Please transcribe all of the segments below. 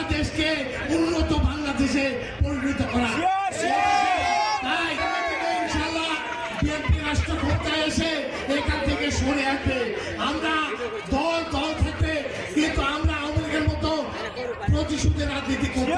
বাংলাদেশকে উন্নত বাংলাদেশে পরিণত করা। তাই ইনশাআল্লাহ বিএনপি রাষ্ট্র ক্ষমতায় এসে এখান থেকে সরে আসবে। আমরা দল থাকবে, কিন্তু আমরা আওয়ামী লীগের মতো প্রতিশোধের রাজনীতি করব।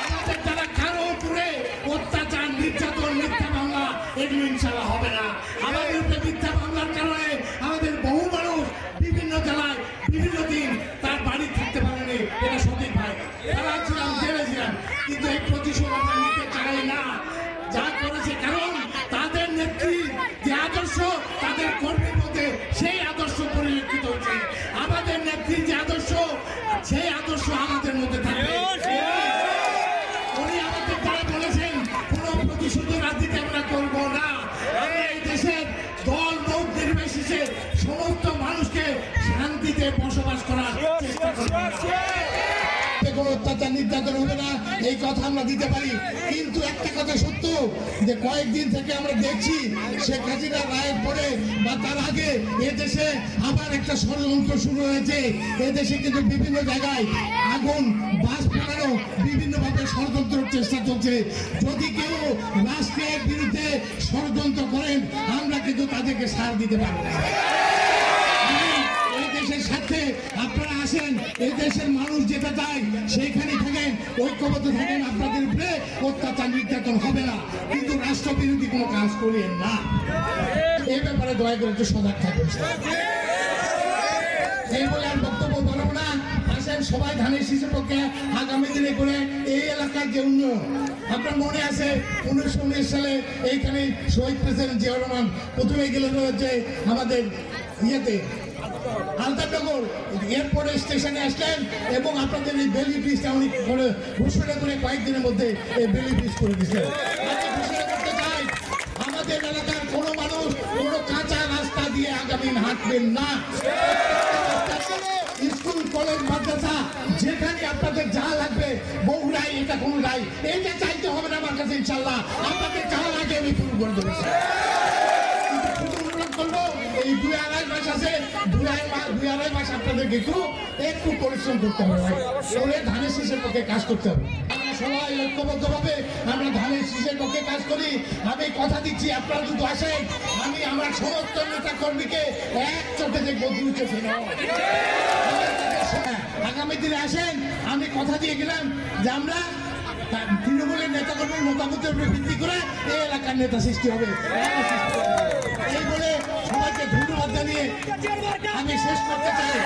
আমাদের দ্বারা কারো উপরে অত্যাচার, নির্যাতন, মিথ্যা মামলা এগুলো ইনশাআল্লাহ হবে না। আমাদের উপরে মিথ্যা মামলার কারণে আমাদের বহু মানুষ বিভিন্ন জেলায় বিভিন্ন দিন তার বাড়ি থাকতে পারেনি। এটা সঠিক ভাই, তারা ছিলাম, জেলে ছিলাম, কিন্তু এই প্রতিশোধ আমরা নিতে চাই না। যা করেছে, কারণ তাদের নেত্রী যে আদর্শ তাদের কর্মীর মধ্যে সেই আদর্শ পরিলক্ষিত হচ্ছে। আমাদের নেত্রীর যে আদর্শ সেই আদর্শ আমাদের মধ্যে থাকবে। উনি আমাদের তারা বলেছেন কোন প্রতিশোধের রাজনীতি আমরা করবো না। আমরা এই দেশের দল মত নির্বিশেষে সমস্ত মানুষকে শান্তিতে বসবাস করার চেষ্টা করব। কোনো অত্যাচার, নির্যাতন হবে না, এই কথা আমরা দিতে পারি। কিন্তু একটা কথা সত্য, যে কয়েকদিন থেকে আমরা দেখছি শেখ হাসিনা রায়ের পরে বা তার আগে এদেশে আবার একটা ষড়যন্ত্র শুরু হয়েছে। এদেশে কিন্তু বিভিন্ন জায়গায় আগুন, বাস ফেলানো, বিভিন্নভাবে ষড়যন্ত্রের চেষ্টা চলছে। যদি কেউ রাষ্ট্রের বিরুদ্ধে ষড়যন্ত্র করেন, আমরা কিন্তু তাদেরকে সাড় দিতে পারবো না। এই দেশের সাথে আপনারা আসেন, এই দেশের মানুষ যেটা চায় সেইখানে থাকেন, ঐক্যবদ্ধ থাকেন, আপনাদের উপরে অত্যাচার, নির্যাতন হবে না। কিন্তু রাষ্ট্রবিরোধী কোনো কাজ করেন না। এই ব্যাপারে দয়া করে একটু সজাগ থাকবেন। এই বলে আর বক্তব্য বলবো না। আসেন সবাই ধানের শীষের পক্ষে আগামী দিনে করে এই এলাকার যে উন্নয়ন, আপনার মনে আছে 1919 সালে এইখানে শহীদ প্রেসিডেন্ট জিয়াউর রহমান প্রথমে গেলেন হচ্ছে আমাদের ইয়েতে আলতানগর এয়ারপোর্ট স্টেশনে আসলেন এবং আপনাদের এই বেলি ব্রিজটা উনি ঘোষণা করে কয়েকদিনের মধ্যে এই বেলি ব্রিজ করে দিচ্ছেন। ঘোষণা করতে চাই, আমাদের এলাকার কোনো মানুষ কোনো কাঁচা রাস্তা দিয়ে আগামী হাঁটবেন না। স্কুল, কলেজ, মাদ্রাসা যেখানে আপনাদের যা লাগবে, বহুরাই এটা কোনো রাই, এটা চাইতে হবে না আমার কাছে। ইনশাল্লাহ আপনাদের যা লাগে আমি পূরণ করে দেবো। এই 2-2.5 মাস আছে, 2-2.5 মাস আপনাদেরকে একটু পরিশ্রম করতে হবে, ধানের শীষের পক্ষে কাজ করতে হবে। আমরা সবাই ঐক্যবদ্ধভাবে আমরা ধানের শীষের পক্ষে কাজ করি। আমি কথা দিচ্ছি, আপনারা যদি আসেন, আমি আমার সমস্ত নেতা কর্মীকে এক চোখে দেখবো, দুই চোখে নয়। আগামী দিনে আসেন, আমি কথা দিয়ে গেলাম যে আমরা তৃণমূলের নেতা কর্মীর মতামতের উপরে ভিত্তি করে এই এলাকার নেতা সৃষ্টি হবে। এই বলে সবাইকে ধন্যবাদ জানিয়ে আমি শেষ করতে চাই।